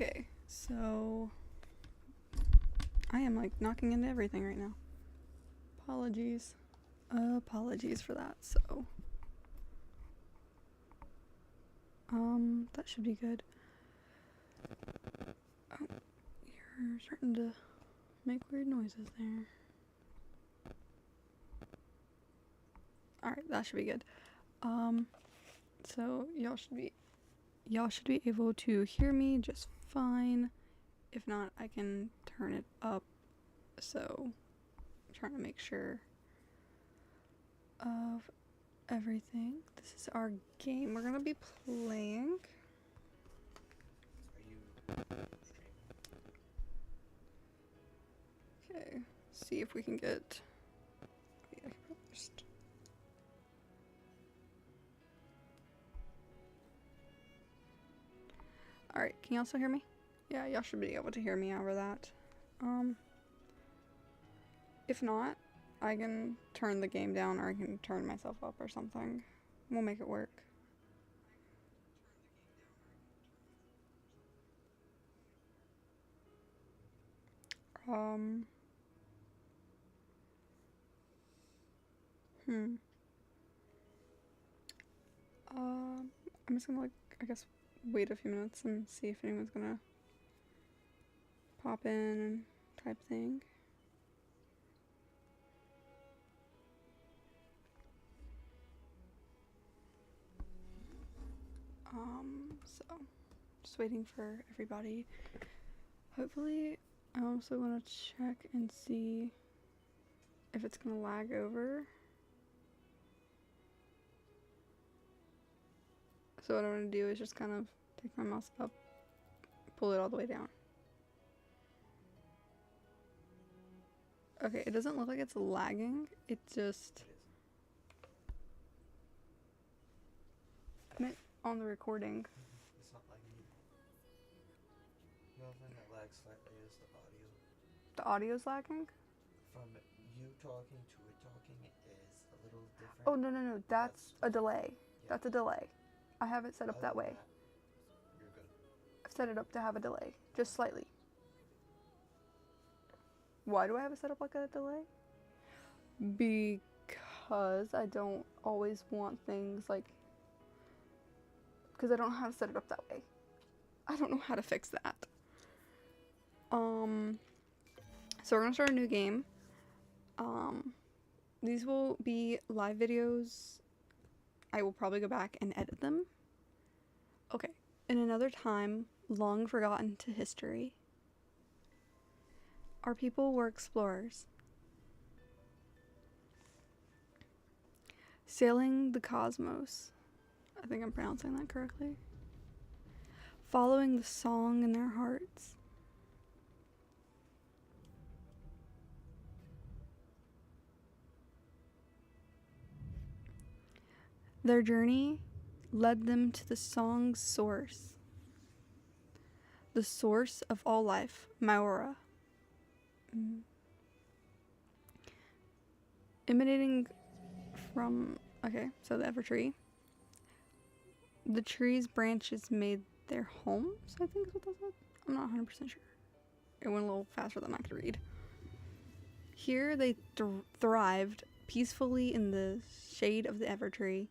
Okay, so I am like knocking into everything right now. Apologies. Apologies for that. So that should be good. Oh, you're starting to make weird noises there. Alright, that should be good. So y'all should be able to hear me just fine. If not, I can turn it up. So I'm trying to make sure of everything. This is our game we're gonna be playing. Okay, see if we can get. Yeah, first. Alright, can you also hear me? Yeah, y'all should be able to hear me over that. If not, I can turn the game down or I can turn myself up or something. We'll make it work. I'm just gonna, like, I guess, wait a few minutes and see if anyone's gonna pop in and type thing. So, just waiting for everybody. Hopefully, I also want to check and see if it's gonna lag over. So what I'm gonna do is just kind of take my mouse up, pull it all the way down. Okay, it doesn't look like it's lagging. It just on the recording. It's not lagging either. The only thing that lags slightly is the audio. The audio's lagging? From you talking to it talking is a little different. Oh, no. That's a delay. Yeah. That's a delay. I have it set up that way. You're good. I've set it up to have a delay. Just slightly. Why do I have it set up like a delay? Because I don't always want things like... Because I don't know how to set it up that way. I don't know how to fix that. So we're gonna start a new game. These will be live videos. I will probably go back and edit them. Okay. In another time, long forgotten to history, our people were explorers. Sailing the cosmos. I think I'm pronouncing that correctly. Following the song in their hearts. Their journey led them to the song's source. The source of all life, Maora. Emanating from, okay, so the Evertree. The tree's branches made their homes, I think is what that said. I'm not 100% sure. It went a little faster than I could read. Here they thrived peacefully in the shade of the Evertree.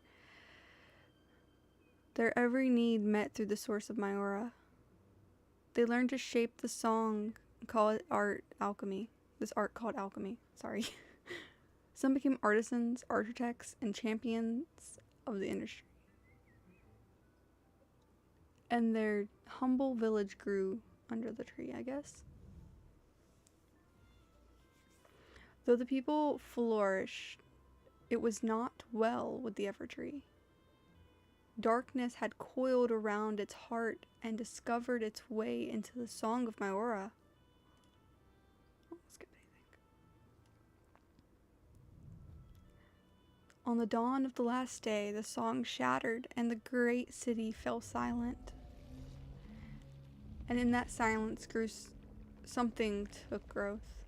Their every need met through the source of Maora. They learned to shape the song and call it art alchemy. This art called alchemy, sorry. Some became artisans, architects, and champions of the industry. And their humble village grew under the tree, I guess. Though the people flourished, it was not well with the Evertree. Darkness had coiled around its heart and discovered its way into the song of Maora. On the dawn of the last day, the song shattered and the great city fell silent. And in that silence grew something took growth.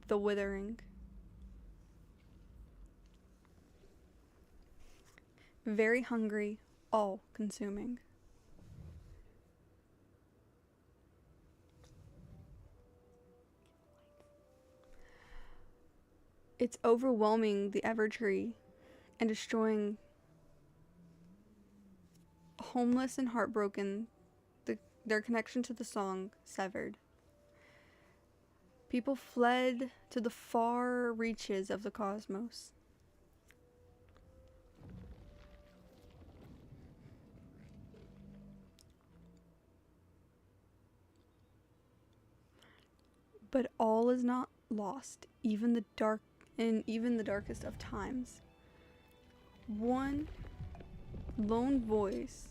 The withering. Very hungry, all consuming. It's overwhelming the Evertree and destroying homeless and heartbroken, their connection to the song severed. People fled to the far reaches of the cosmos. But all is not lost, even the darkest of times. One lone voice,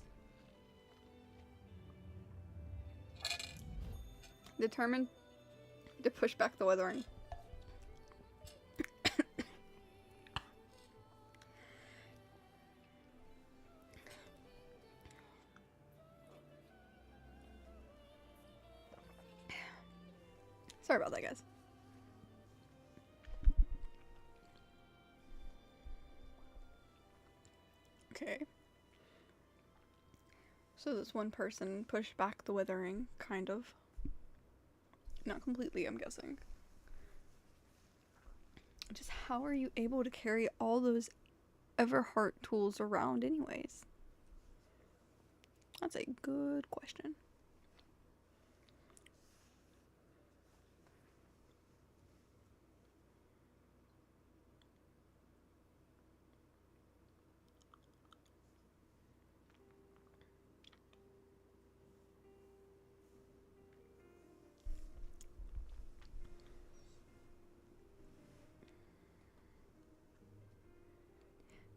determined to push back the weathering. Sorry about that, guys. Okay. So this one person pushed back the withering, kind of. Not completely, I'm guessing. Just how are you able to carry all those Everheart tools around anyways? That's a good question.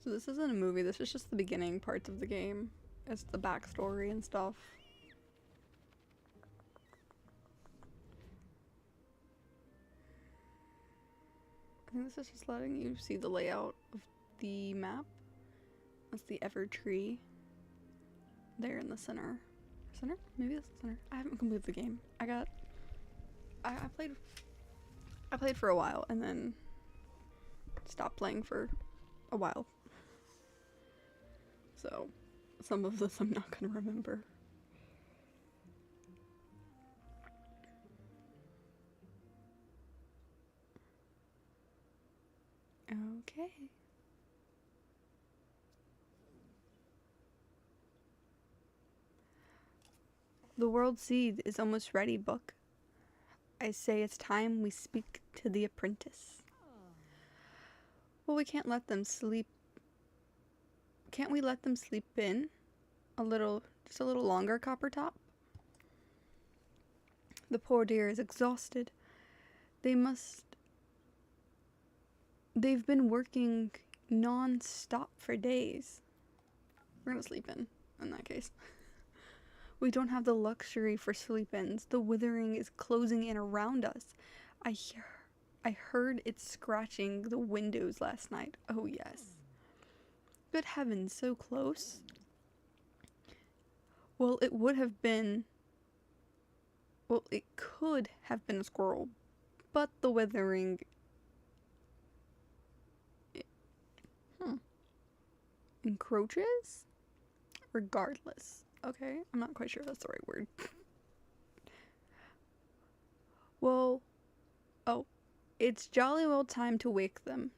So this isn't a movie, this is just the beginning parts of the game. It's the backstory and stuff. I think this is just letting you see the layout of the map. That's the Evertree. There in the center. Center? Maybe that's the center. I haven't completed the game. I played for a while and then stopped playing for a while. So, some of this I'm not gonna remember. Okay. The world seed is almost ready, book. I say it's time we speak to the apprentice. Well, we can't let them sleep. Can't we let them sleep in? Just a little longer, Coppertop? The poor dear is exhausted. They've been working non-stop for days. We're gonna sleep in that case. We don't have the luxury for sleep-ins. The withering is closing in around us. I heard it scratching the windows last night. Oh yes. Good heavens, so close. Well, it could have been a squirrel, but the withering encroaches? Regardless. Okay, I'm not quite sure if that's the right word. Well, it's jolly well time to wake them.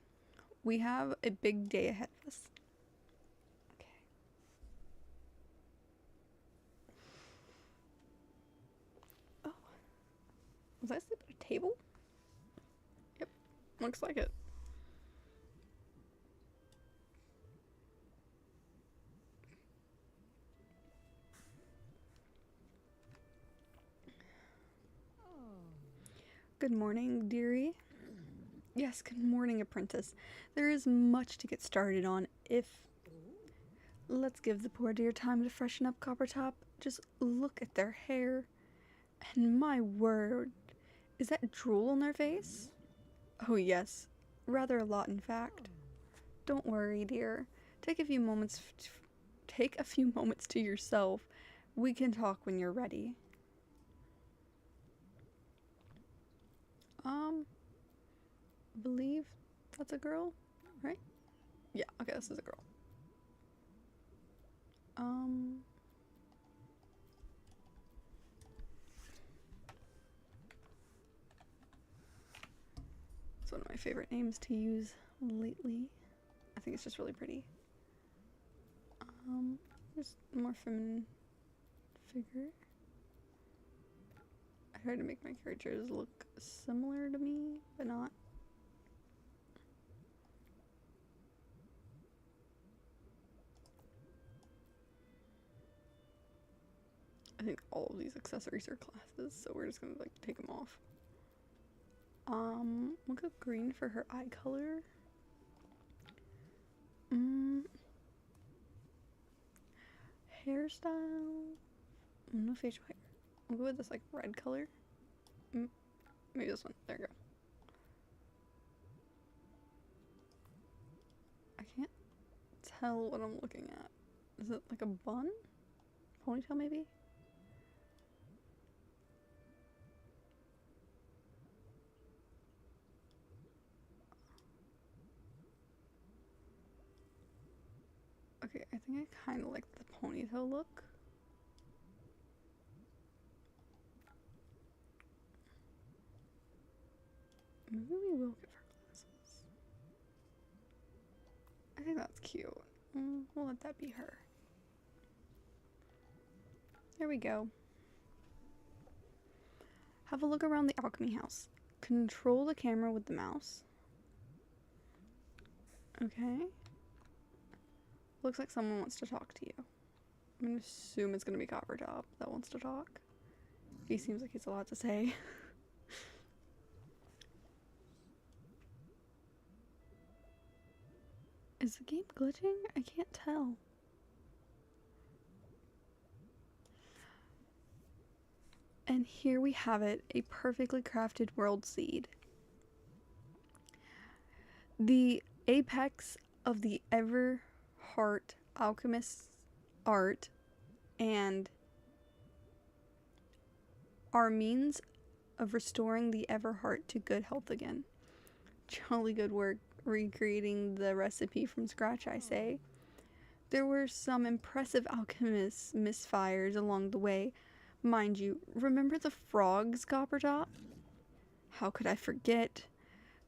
We have a big day ahead of us. Okay. Oh. Was I asleep at a table? Yep. Looks like it. Good morning, dearie. Yes, good morning, apprentice. There is much to get started on Let's give the poor dear time to freshen up, Coppertop. Just look at their hair. And my word, is that drool on their face? Oh yes, rather a lot in fact. Don't worry, dear. Take a few moments to yourself. We can talk when you're ready. I believe that's a girl, right? Yeah, okay, this is a girl. So one of my favorite names to use lately. I think it's just really pretty. Just more feminine figure. I tried to make my characters look similar to me, but not. I think all of these accessories are classes, so we're just gonna like take them off. We'll go green for her eye color. Hairstyle. No facial hair. I'll go with this like red color. Maybe this one. There you go. I can't tell what I'm looking at. Is it like a bun? Ponytail maybe? Okay, I think I kind of like the ponytail look. Maybe we will give her glasses. I think that's cute. We'll let that be her. There we go. Have a look around the alchemy house. Control the camera with the mouse. Okay. Looks like someone wants to talk to you. I'm gonna assume it's gonna be Coppertop that wants to talk. He seems like he's a lot to say. Is the game glitching? I can't tell. And here we have it, a perfectly crafted world seed. The apex of the Everheart alchemist's art and our means of restoring the Everheart to good health again. Jolly good work recreating the recipe from scratch, I say. There were some impressive alchemist misfires along the way. Mind you, remember the frogs, Coppertop? How could I forget?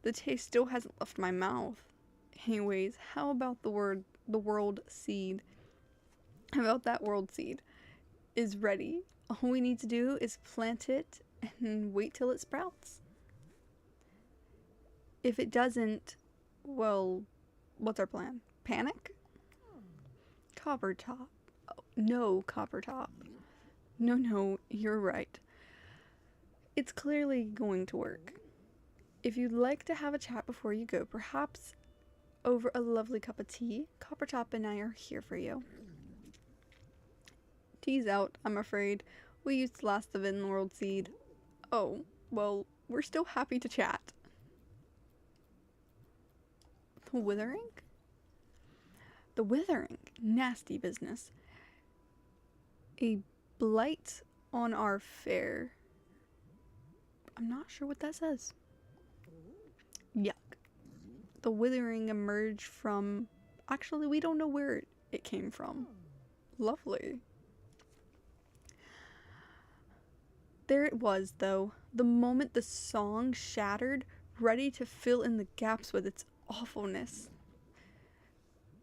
The taste still hasn't left my mouth. Anyways, how about the world seed? How about that world seed is ready? All we need to do is plant it and wait till it sprouts. If it doesn't, well, what's our plan? Panic? Coppertop. Oh, no, Coppertop. No, you're right. It's clearly going to work. If you'd like to have a chat before you go, perhaps over a lovely cup of tea, Coppertop and I are here for you. Tea's out, I'm afraid. We used the last of it in the world seed. Oh, well, we're still happy to chat. The withering? The withering? Nasty business. A blight on our fair. I'm not sure what that says. Yuck. The withering emerged from... Actually, we don't know where it came from. Lovely. There it was, though. The moment the song shattered, ready to fill in the gaps with its awfulness.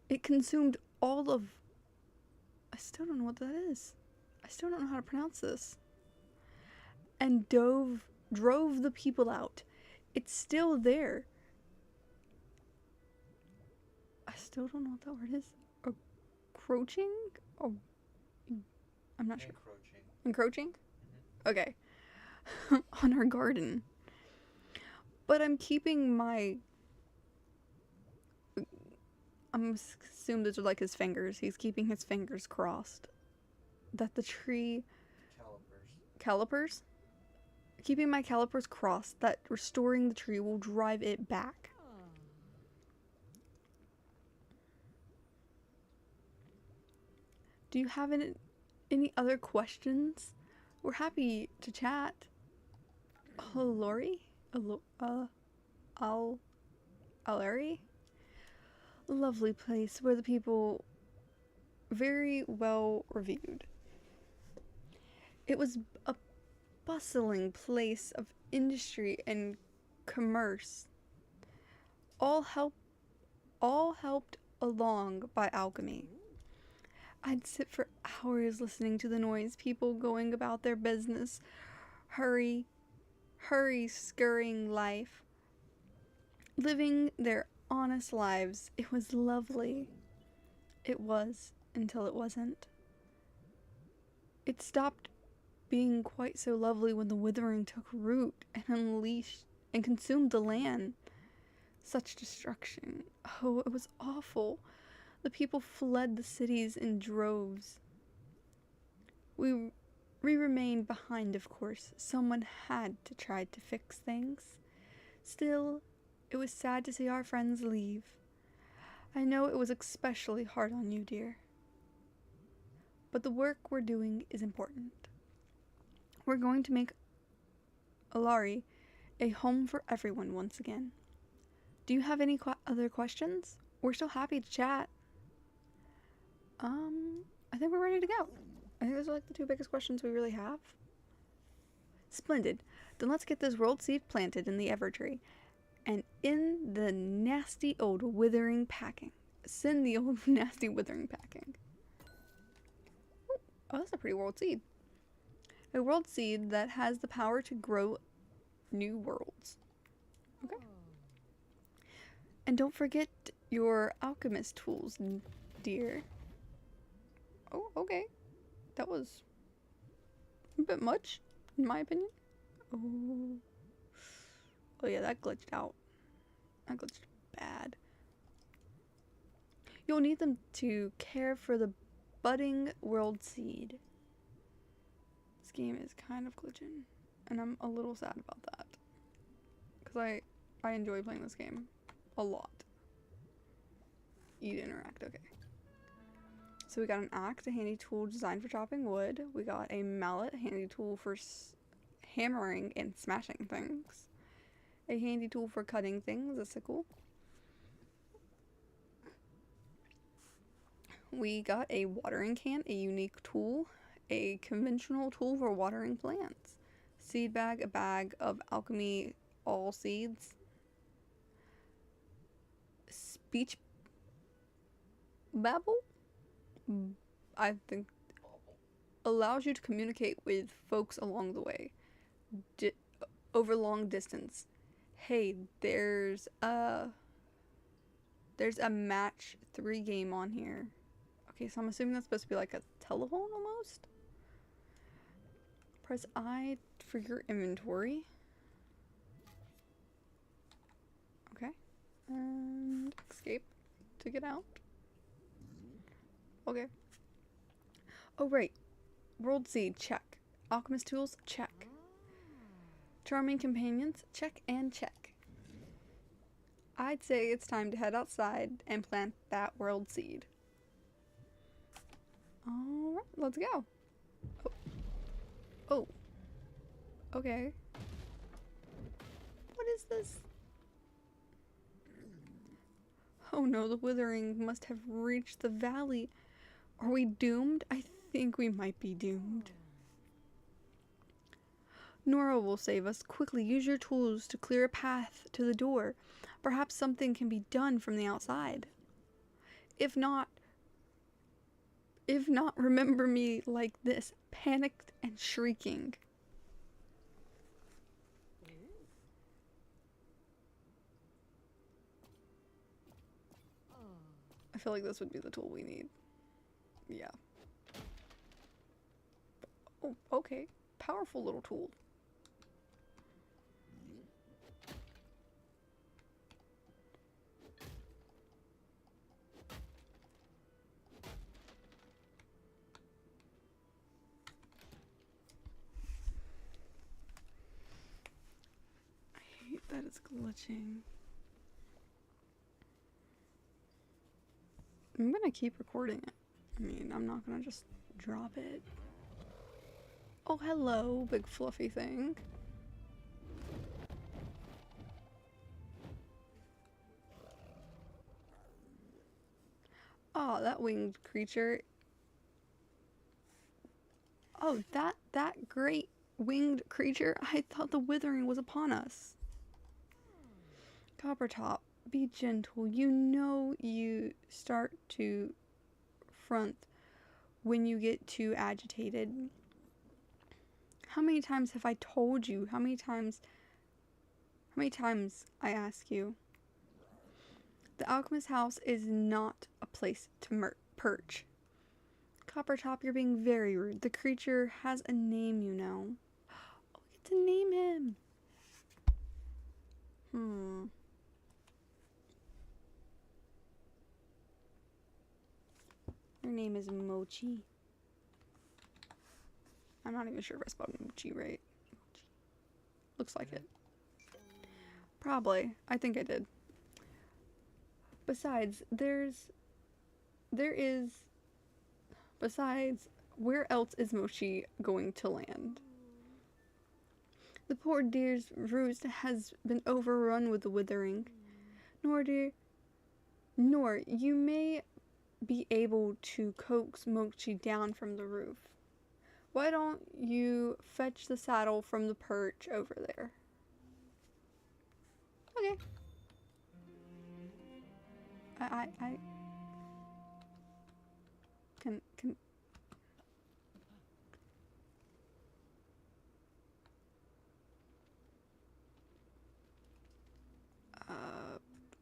It consumed all of... I still don't know what that is. I still don't know how to pronounce this. And drove the people out. It's still there. I still don't know what that word is. Encroaching? Oh, I'm not sure. Encroaching? Mm-hmm. Okay. On our garden. But I'm keeping my... I'm assume those are like his fingers. He's keeping his fingers crossed. That the tree... Calipers? Keeping my calipers crossed that restoring the tree will drive it back. Do you have any other questions? We're happy to chat. Lori? Alari? Lovely place where the people very well reviewed. It was a bustling place of industry and commerce. all help all helped along by alchemy. I'd sit for hours listening to the noise, people going about their business, hurry, scurrying life, living their honest lives. It was lovely. It was, until it wasn't. It stopped being quite so lovely when the withering took root and unleashed and consumed the land. Such destruction. Oh, it was awful. The people fled the cities in droves. We remained behind, of course. Someone had to try to fix things. Still, it was sad to see our friends leave. I know it was especially hard on you, dear. But the work we're doing is important. We're going to make Alari a home for everyone once again. Do you have any other questions? We're still happy to chat. I think we're ready to go. I think those are like the two biggest questions we really have. Splendid. Then let's get this world seed planted in the Evertree. And in the nasty old withering packing. Send the old nasty withering packing. Oh, that's a pretty world seed. A world seed that has the power to grow new worlds. Okay. And don't forget your alchemist tools, dear. Oh, okay. That was a bit much, in my opinion. Oh. Oh yeah, that glitched out. That glitched bad. You'll need them to care for the budding world seed. This game is kind of glitching, and I'm a little sad about that. Because I enjoy playing this game a lot. Eat, interact, okay. So we got an axe, a handy tool designed for chopping wood. We got a mallet, a handy tool for hammering and smashing things. A handy tool for cutting things, a sickle. We got a watering can, a unique tool, a conventional tool for watering plants. Seed bag, a bag of alchemy, all seeds. Speech babble? I think allows you to communicate with folks along the way. Over long distance. Hey, there's a match 3 game on here. Okay, so I'm assuming that's supposed to be like a telephone almost. Press I for your inventory. Okay. And escape to get out. Okay. Oh, right. World seed, check. Alchemist tools, check. Charming companions, check and check. I'd say it's time to head outside and plant that world seed. Alright, let's go. Oh. Okay. What is this? Oh no, the withering must have reached the valley. Are we doomed? I think we might be doomed. Nora will save us. Quickly, use your tools to clear a path to the door. Perhaps something can be done from the outside. If not, remember me like this, panicked and shrieking. I feel like this would be the tool we need. Yeah. Oh, okay. Powerful little tool. I hate that it's glitching. I'm gonna keep recording it. I mean, I'm not gonna just drop it. Oh, hello, big fluffy thing. Oh, that winged creature. Oh, that great winged creature. I thought the withering was upon us. Coppertop, Be gentle. You know you start to front when you get too agitated. How many times have I told you? How many times I ask you? The alchemist's house is not a place to perch. Coppertop, you're being very rude. The creature has a name, you know. Oh, we get to name him. Your name is Mochi. I'm not even sure if I spelled Mochi right. Looks like it. Probably. I think I did. Besides, besides, where else is Mochi going to land? The poor deer's roost has been overrun with the withering. Nor, you may be able to coax Mochi down from the roof. Why don't you fetch the saddle from the perch over there? Okay. I can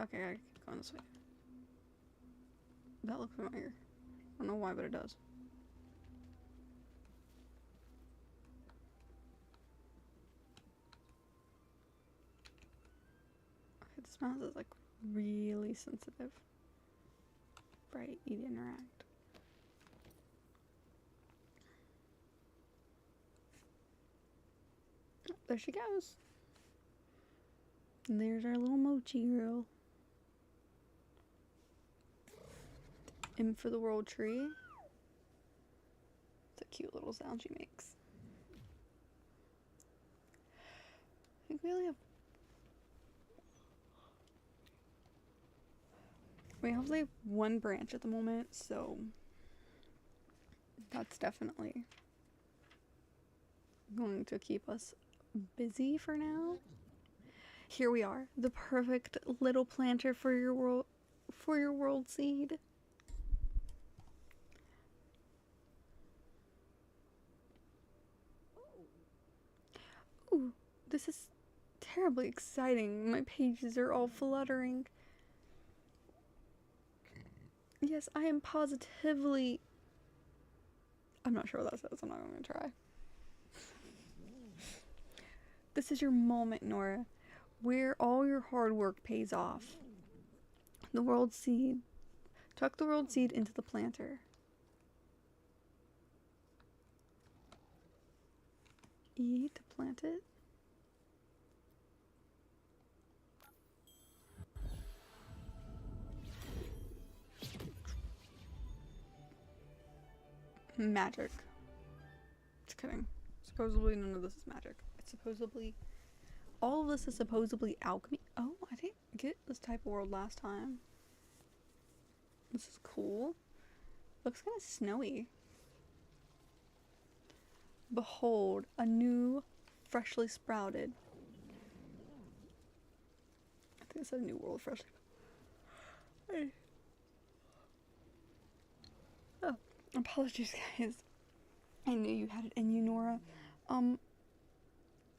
okay, I keep going this way. That looks familiar. I don't know why, but it does. Okay, this mouse is like really sensitive. Right, eat, interact. There she goes. And there's our little Mochi girl. M for the world tree. It's a cute little sound she makes. I think we only have... We only have one branch at the moment, so... That's definitely going to keep us busy for now. Here we are, the perfect little planter for your world seed. Ooh, this is terribly exciting. My pages are all fluttering. Yes, I am positively... I'm not sure what that says. I'm not going to try. This is your moment, Nora, where all your hard work pays off. The world seed. Tuck the world seed into the planter. E to plant it. Magic. Just kidding. Supposedly none of this is magic. It's supposedly... All of this is supposedly alchemy. Oh, I didn't get this type of world last time. This is cool. Looks kind of snowy. Behold, a new, freshly sprouted. I think it said a new world freshly. Hey. Oh, apologies, guys. I knew you had it in you, Nora.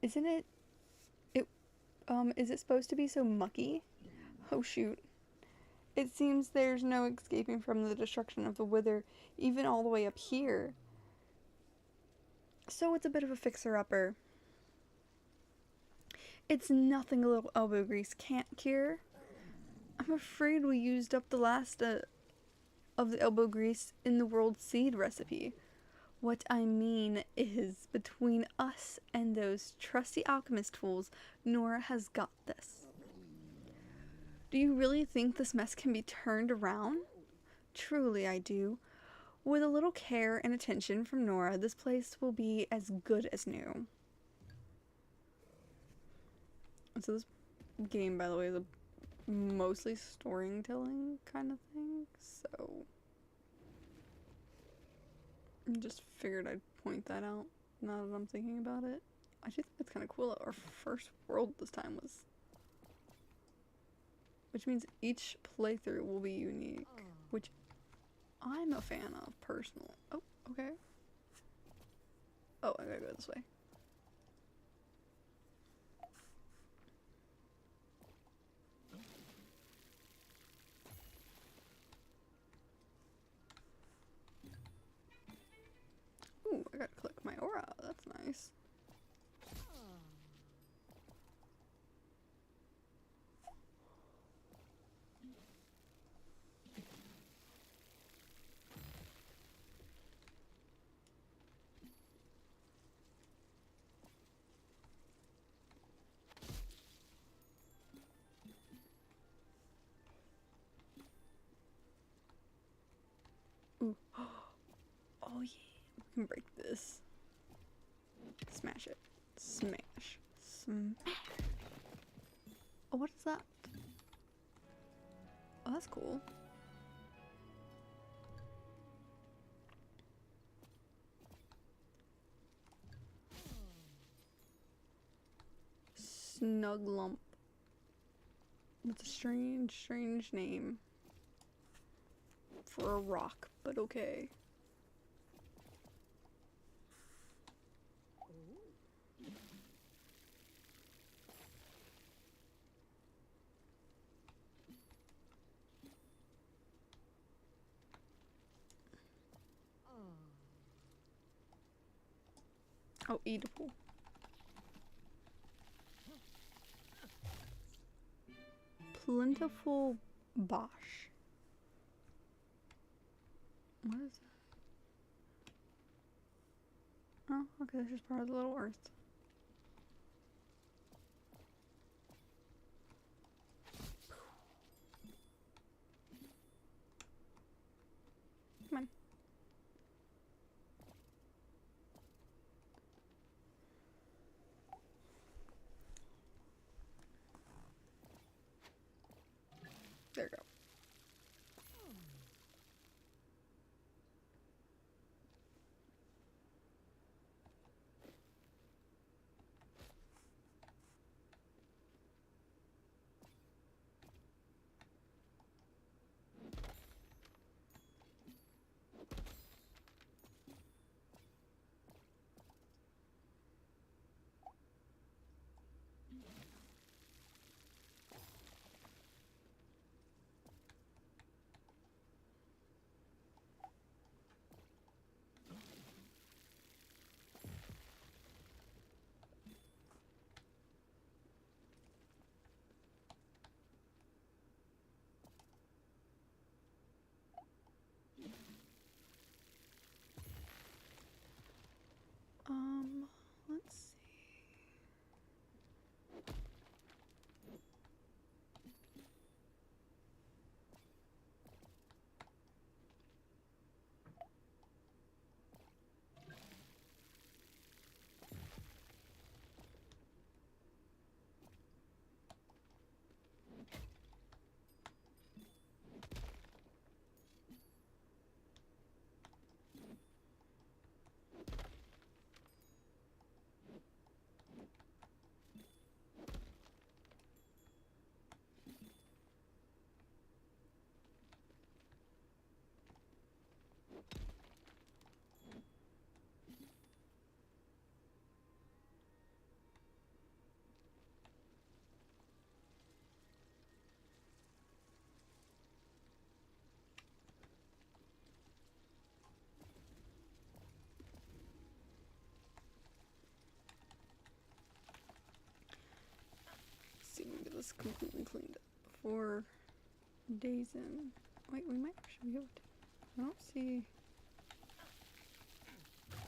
Isn't it? Is it supposed to be so mucky? Oh, shoot. It seems there's no escaping from the destruction of the wither, even all the way up here. So it's a bit of a fixer-upper. It's nothing a little elbow grease can't cure. I'm afraid we used up the last of the elbow grease in the world seed recipe. What I mean is, between us and those trusty alchemist tools, Nora has got this. Do you really think this mess can be turned around? Truly, I do. With a little care and attention from Nora, this place will be as good as new. So this game, by the way, is a mostly storytelling kind of thing, so... I just figured I'd point that out now that I'm thinking about it. I just think it's kind of cool that our first world this time was which means each playthrough will be unique, which I'm a fan of personally. Oh, okay. Oh, I gotta go this way. Ooh, I gotta click my aura. That's nice. Ooh. Oh yeah, we can break this. Smash it. Smash. Smash. Oh, what is that? Oh, that's cool. Snuglump. That's a strange name for a rock, but okay. Oh, eatable. Plentiful Bosch. What is that? Oh, okay, that's just part of the little earth. Come on. There we go. Let's see. See if we can get this completely cleaned up before days in. Wait, we might actually be able to. I don't see.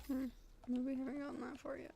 Maybe we haven't gotten that far yet.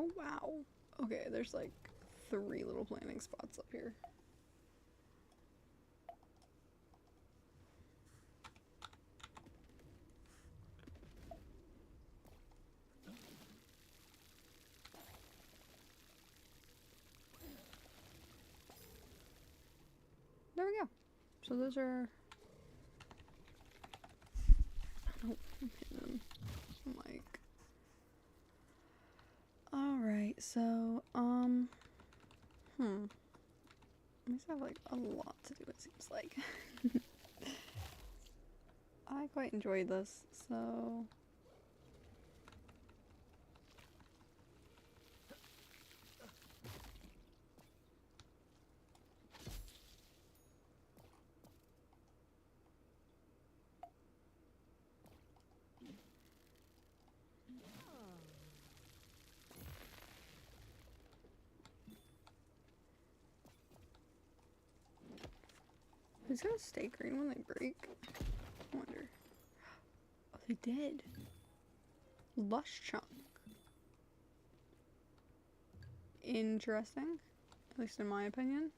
Oh, wow. Okay, there's like 3 little planting spots up here. There we go. So those are... Oh, I'm hitting them. Like... Alright, so, I must have like a lot to do, it seems like. I quite enjoyed this, so... Is gonna stay green when they break? I wonder. Oh, they did. Lush chunk. Interesting. At least in my opinion.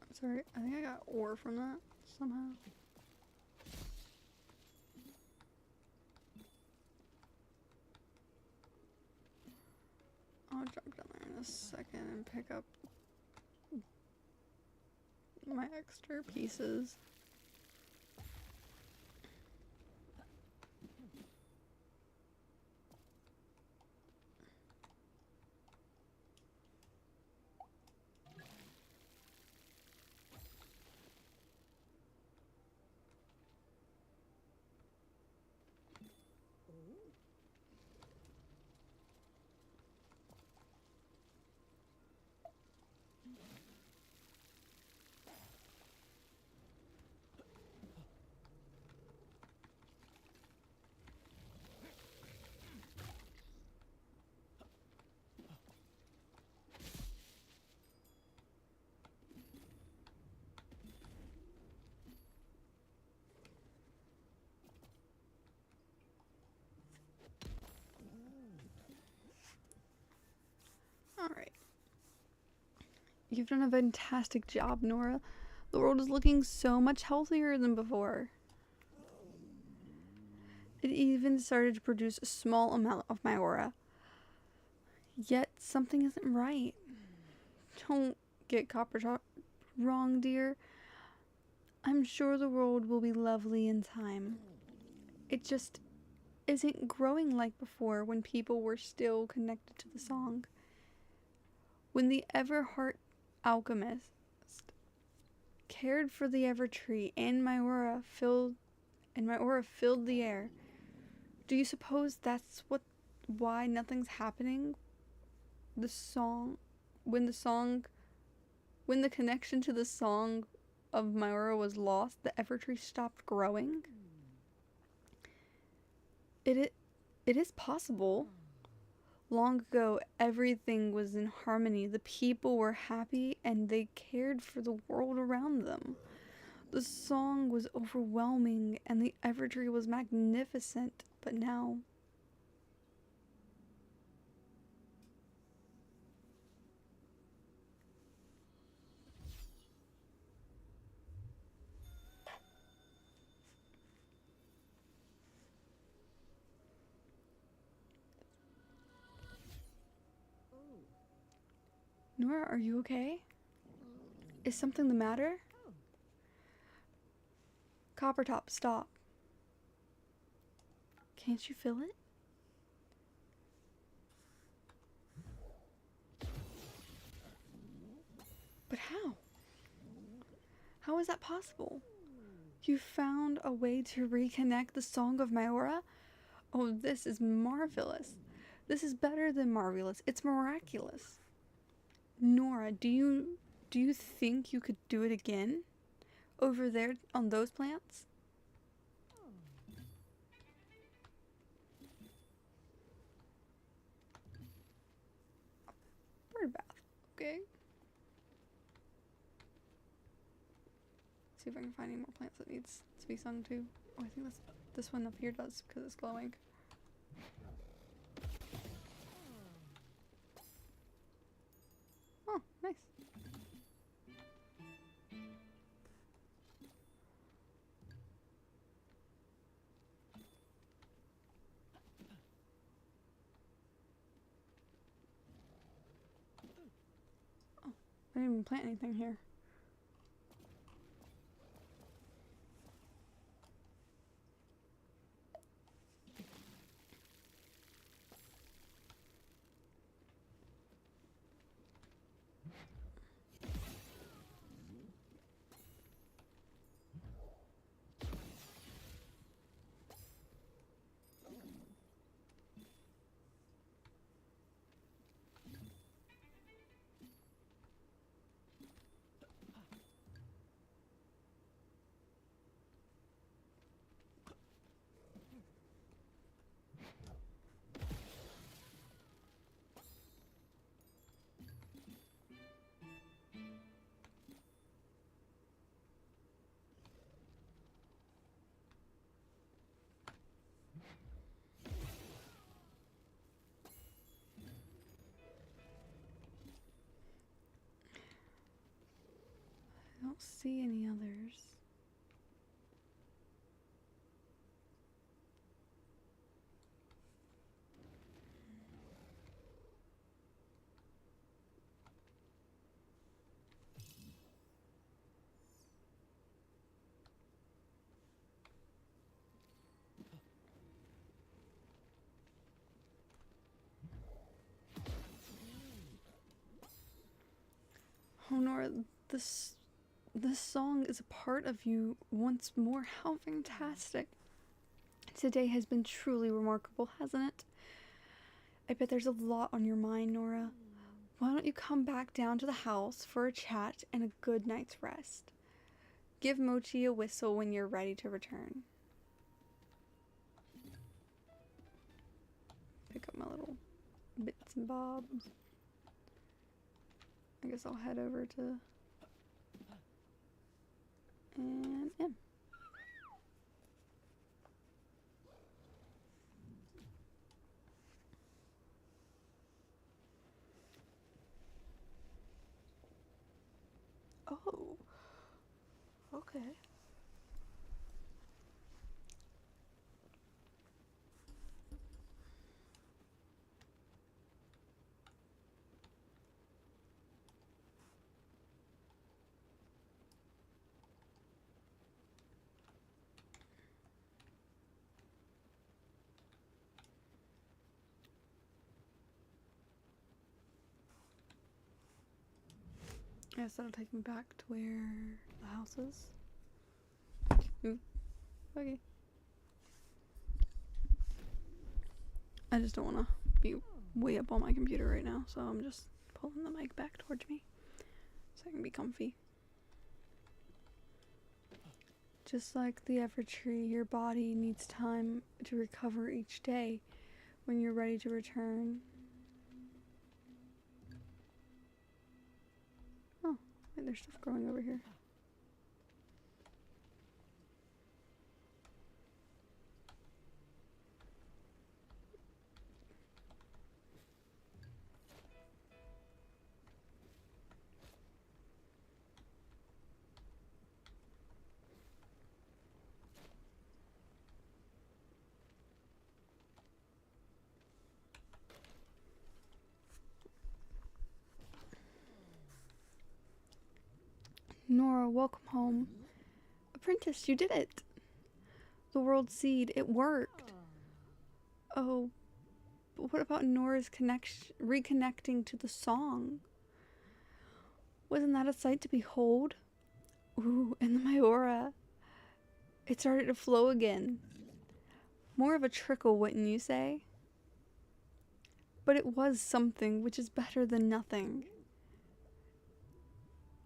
I'm sorry, I think I got ore from that somehow. I'll jump down there in a second and pick up my extra pieces. Alright. You've done a fantastic job, Nora. The world is looking so much healthier than before. It even started to produce a small amount of my aura. Yet something isn't right. Don't get Copper Top wrong, dear. I'm sure the world will be lovely in time. It just isn't growing like before when people were still connected to the song. When the Everheart alchemist cared for the Evertree and my aura filled the air. Do you suppose that's why nothing's happening? When the connection to the song of my aura was lost, the Evertree stopped growing? It is possible. Long ago, everything was in harmony. The people were happy and they cared for the world around them. The song was overwhelming and the Evertree was magnificent, but now... Nora, are you okay? Is something the matter? Coppertop, stop. Can't you feel it? But how? How is that possible? You found a way to reconnect the song of my aura? Oh, this is marvelous. This is better than marvelous. It's miraculous. Nora, do you think you could do it again? Over there on those plants? Bird bath. Okay. See if I can find any more plants that needs to be sung to. Oh, I think this one up here does because it's glowing. I didn't even plant anything here. I don't see any others. Oh, Nora, this song is a part of you once more. How fantastic. Today has been truly remarkable, hasn't it? I bet there's a lot on your mind, Nora. Why don't you come back down to the house for a chat and a good night's rest? Give Mochi a whistle when you're ready to return. Pick up my little bits and bobs. I guess I'll head over to and M. Oh, okay. I guess that'll take me back to where the house is. Ooh, okay. I just don't want to be way up on my computer right now, so I'm just pulling the mic back towards me so I can be comfy. Just like the Evertree, your body needs time to recover each day when you're ready to return. Oh, wait, there's stuff growing over here. Nora, welcome home. Apprentice, you did it. The world seed, it worked. Oh, but what about Nora's reconnecting to the song? Wasn't that a sight to behold? Ooh, and the Mayora. It started to flow again. More of a trickle, wouldn't you say? But it was something, which is better than nothing.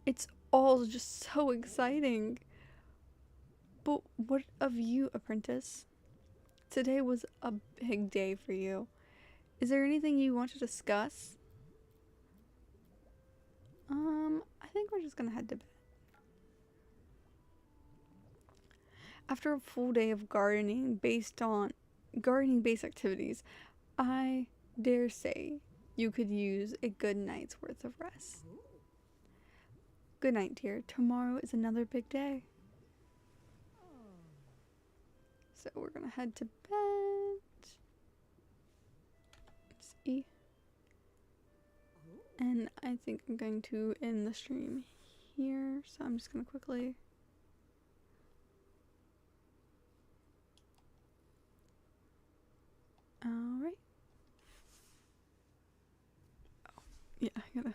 It's all just so exciting. But what of you, Apprentice? Today was a big day for you. Is there anything you want to discuss? I think we're just gonna head to bed. After a full day of gardening-based activities, I dare say you could use a good night's worth of rest. Good night, dear. Tomorrow is another big day. So we're gonna head to bed. Let's see. And I think I'm going to end the stream here, so I'm just gonna quickly alright. Oh, yeah, I gotta